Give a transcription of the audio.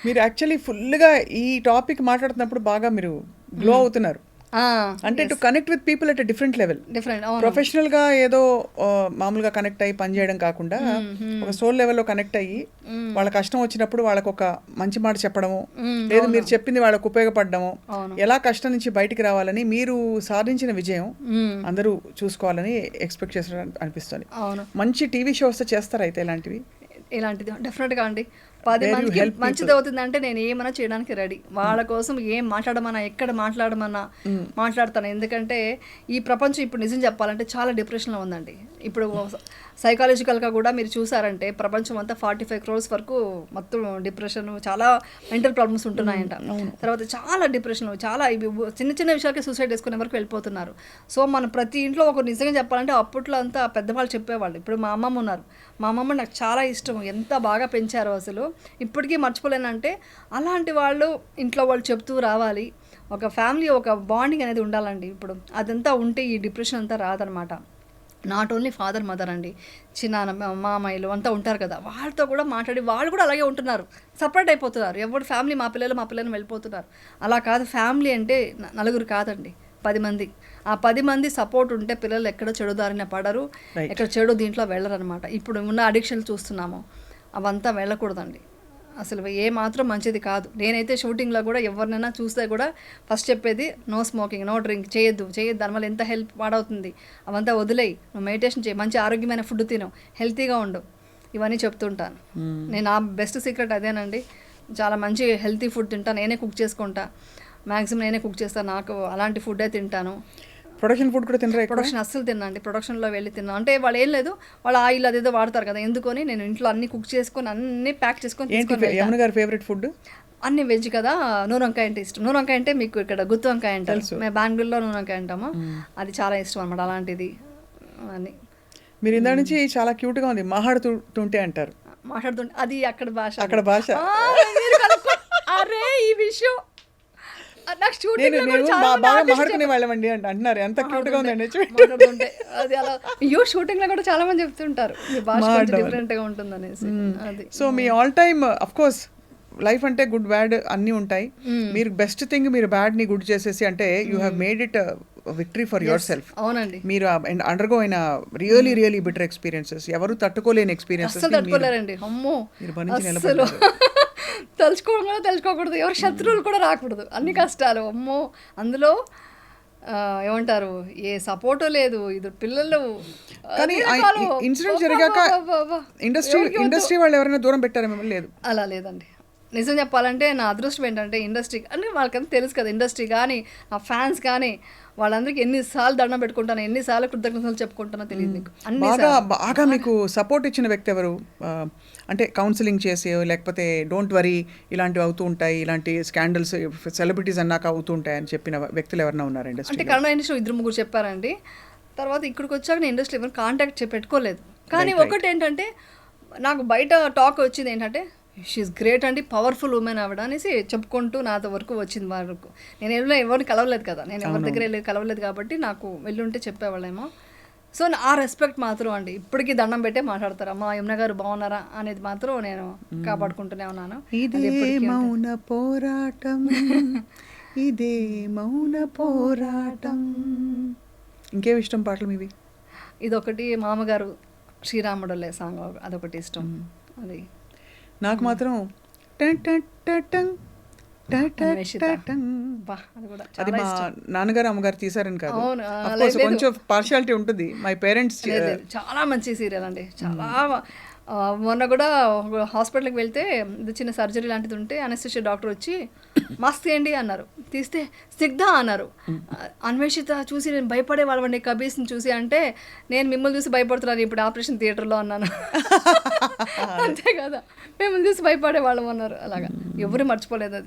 మీరు యాక్చువల్లీ ఫుల్గా ఈ టాపిక్ మాట్లాడుతున్నప్పుడు బాగా మీరు గ్లో అవుతున్నారు. అంటే to connect with people at different level, professional గా ఏదో మామూలుగా కనెక్ట్ అయ్యి పనిచేయడం కాకుండా ఒక సోల్ లెవెల్లో కనెక్ట్ అయ్యి వాళ్ళ కష్టం వచ్చినప్పుడు వాళ్ళకు ఒక మంచి మాట చెప్పడము, లేదు మీరు చెప్పింది వాళ్ళకు ఉపయోగపడము, ఎలా కష్టం నుంచి బయటికి రావాలని మీరు సాధించిన విజయం అందరూ చూసుకోవాలని ఎక్స్పెక్ట్ చేస్తున్నారు అనిపిస్తుంది. మంచి టీవీ షోస్ చేస్తారు అయితే ఇలాంటిది డెఫినెట్గా అండి. 10 మందికి మంచిది అవుతుందంటే నేను ఏమైనా చేయడానికి రెడీ. వాళ్ళ కోసం ఏం మాట్లాడమన్నా, ఎక్కడ మాట్లాడమన్నా మాట్లాడతాను. ఎందుకంటే ఈ ప్రపంచం ఇప్పుడు నిజం చెప్పాలంటే చాలా డిప్రెషన్లో ఉందండి. ఇప్పుడు సైకాలజికల్గా కూడా మీరు చూసారంటే ప్రపంచం అంతా 45 crores వరకు మొత్తం డిప్రెషన్, చాలా మెంటల్ ప్రాబ్లమ్స్ ఉంటున్నాయంట. తర్వాత చాలా డిప్రెషన్, చాలా చిన్న చిన్న విషయాలకి సూసైడ్ చేసుకునే వరకు వెళ్ళిపోతున్నారు. సో మనం ప్రతి ఇంట్లో ఒక నిజంగా చెప్పాలంటే అప్పట్లో అంతా పెద్దవాళ్ళు చెప్పేవాళ్ళు. ఇప్పుడు మా అమ్మమ్మ ఉన్నారు, మా అమ్మమ్మ నాకు చాలా ఇష్టం, ఎంత బాగా పెంచారో అసలు ఇప్పటికీ మర్చిపోలేనంటే. అలాంటి వాళ్ళు ఇంట్లో వాళ్ళు చెప్తూ రావాలి. ఒక ఫ్యామిలీ, ఒక బాండింగ్ అనేది ఉండాలండి. ఇప్పుడు అదంతా ఉంటే ఈ డిప్రెషన్ అంతా రాదనమాట. నాట్ ఓన్లీ ఫాదర్ మదర్ అండి, చిన్న మామయ్యలు అంతా ఉంటారు కదా, వాళ్ళతో కూడా మాట్లాడి వాళ్ళు కూడా అలాగే ఉంటున్నారు, సపరేట్ అయిపోతున్నారు. ఎవరు ఫ్యామిలీ మా పిల్లలు వెళ్ళిపోతున్నారు. అలా కాదు, ఫ్యామిలీ అంటే నలుగురు కాదండి, 10 మంది. ఆ 10 మంది సపోర్ట్ ఉంటే పిల్లలు ఎక్కడ చెడు దారిన పడరు, ఎక్కడ చెడు దీంట్లో వెళ్ళరు అనమాట. ఇప్పుడు ఉన్న అడిక్షన్లు చూస్తున్నాము, అవంతా వెళ్ళకూడదండి. అసలు ఏ మాత్రం మంచిది కాదు. నేనైతే షూటింగ్లో కూడా ఎవరినైనా చూస్తే కూడా ఫస్ట్ చెప్పేది నో స్మోకింగ్, నో డ్రింక్, చేయొద్దు దానివల్ల ఎంత హెల్ప్ పాడవుతుంది, అవంతా వదిలేయి, నువ్వు మెడిటేషన్ చేయి, మంచి ఆరోగ్యమైన ఫుడ్ తిను, హెల్తీగా ఉండు, ఇవన్నీ చెప్తుంటాను. నేను నా బెస్ట్ సీక్రెట్ అదేనండి. చాలా మంచి హెల్తీ ఫుడ్ తింటాను, నేనే కుక్ చేసుకుంటా, మ్యాక్సిమం నేనే కుక్ చేస్తాను, నాకు అలాంటి ఫుడ్డే తింటాను. ప్రొడక్షన్ ఫుడ్ కూడా తినరా? ప్రొడక్షన్ అస్సలు తిన్నాండి, ప్రొడక్షన్లో వెళ్ళి తిన్నాను. అంటే వాళ్ళు ఏం లేదు, వాళ్ళు ఆయిల్ అదేదో వాడతారు కదా, ఎందుకొని నేను ఇంట్లో అన్ని కుక్ చేసుకొని అన్ని ప్యాక్ చేసుకొని. యమున గారి ఫేవరెట్ ఫుడ్ అన్ని వెజ్ కదా, నూనె వంకాయ అంటే ఇష్టం. నూనె వంకాయ అంటే మీకు ఇక్కడ గుత్తి వంకాయ అంటారు, మేము బెంగళూరులో నూనె వంకాయ అంటాము, అది చాలా ఇష్టం అనమాట. అలాంటిది అని మీరు ఇందా నుంచి చాలా క్యూట్గా ఉంది, మాట్లాడుతుంటే అంటారు. మాట్లాడుతుంటే అది అక్కడ భాష. అరే ఈ విషయం బాగా మాట్లాడుకునే వాళ్ళమండి అంటున్నారు, ఎంత క్యూట్ గా ఉందండి. అది అలా షూటింగ్ లో కూడా చాలా మంది చెప్తుంటారు డిఫరెంట్ గా ఉంటుంది అనేసి. So me all time of course life అంటే గుడ్ బ్యాడ్ అన్నీ ఉంటాయి. మీరు బెస్ట్ థింగ్ మీరు బ్యాడ్ ని గుడ్ చేసేసి అంటే you have made it victory for your self. అవునండి, మీరు అండర్గో అయిన రియలీ బిటర్ ఎక్స్పీరియన్సెస్, ఎవరు తట్టుకోలేని ఎక్స్పీరియన్సెస్ తట్టుకోలేరండి. అమ్మో, మీరు భరించి నిలబడ్డారు. తెలుసుకోకూడదు, ఎవరు శత్రువులు కూడా రాకూడదు, అన్ని కష్టాలు. అమ్మో, అందులో ఏమంటారు, ఏ సపోర్టు లేదు, ఇది పిల్లలు. కానీ ఇన్సిడెంట్ జరిగాక ఇండస్ట్రీ వాళ్ళు ఎవరైనా దూరం పెట్టారా మిమ్మల్ని? లేదు, అలా లేదండి. నిజం చెప్పాలంటే నా అదృష్టం ఏంటంటే ఇండస్ట్రీ అంటే వాళ్ళకంతా తెలుసు కదా, ఇండస్ట్రీ కానీ నా ఫ్యాన్స్ కానీ వాళ్ళందరికీ ఎన్నిసార్లు దండం పెట్టుకుంటాను, ఎన్నిసార్లు కృతజ్ఞతలు చెప్పుకుంటానో తెలియదు మీకు. బాగా మీకు సపోర్ట్ ఇచ్చిన వ్యక్తి ఎవరు? అంటే కౌన్సిలింగ్ చేసి, లేకపోతే డోంట్ వరీ ఇలాంటివి అవుతూ ఉంటాయి, ఇలాంటి స్కాండల్స్ సెలబ్రిటీస్ అన్నాక అవుతూ ఉంటాయి అని చెప్పిన వ్యక్తులు ఎవరైనా ఉన్నారు ఇండస్ట్రీ? అంటే కన్నడ ఇండస్ట్రీ 2-3 చెప్పారండి. తర్వాత ఇక్కడికి వచ్చాక నేను ఇండస్ట్రీ ఎవరు కాంటాక్ట్ పెట్టుకోలేదు. కానీ ఒకటి ఏంటంటే నాకు బయట టాక్ వచ్చింది ఏంటంటే షీఈస్ గ్రేట్ అండి, పవర్ఫుల్ ఉమెన్ ఆవిడ అనేసి చెప్పుకుంటూ నాతో వరకు వచ్చింది. వరకు నేను ఎవరిని కలవలేదు కదా, నేను ఎవరి దగ్గర వెళ్ళి కలవలేదు కాబట్టి నాకు వెళ్ళుంటే చెప్పేవాళ్ళేమో. సో ఆ రెస్పెక్ట్ మాత్రం అండి ఇప్పటికీ దండం పెట్టే మాట్లాడతారు. అమ్మా యమున గారు బాగున్నారా అనేది మాత్రం నేను కాపాడుకుంటూనే ఉన్నాను. ఇదే మౌన పోరాటం, ఇదే మౌన పోరాటం. ఇంకేమి ఇష్టం పాటలు మీవి? ఇదొకటి, మామగారు శ్రీరాముడులే సాంగ్ అదొకటి ఇష్టం. అది నాకు మాత్రం అది మా నాన్నగారు అమ్మగారు తీసారని కాదు, కొంచెం పార్షియాలిటీ ఉంటుంది. మై పేరెంట్స్ చాలా మంచి సీరియల్ అండి, చాలా. మొన్న కూడా హాస్పిటల్కి వెళ్తే చిన్న సర్జరీ లాంటిది ఉంటే అనస్థిషియా డాక్టర్ వచ్చి మాస్క్ తీయండి అన్నారు, తీస్తే స్నిగ్ధ అన్నారు. అన్వేషిత చూసి నేను భయపడే వాళ్ళండి కబీర్స్ని చూసి, అంటే నేను మిమ్మల్ని చూసి భయపడుతున్నాను ఇప్పుడు ఆపరేషన్ థియేటర్లో అన్నాను. అంతే కదా, మిమ్మల్ని చూసి భయపడే వాళ్ళం అన్నారు. అలాగా ఎవరు మర్చిపోలేదు అది.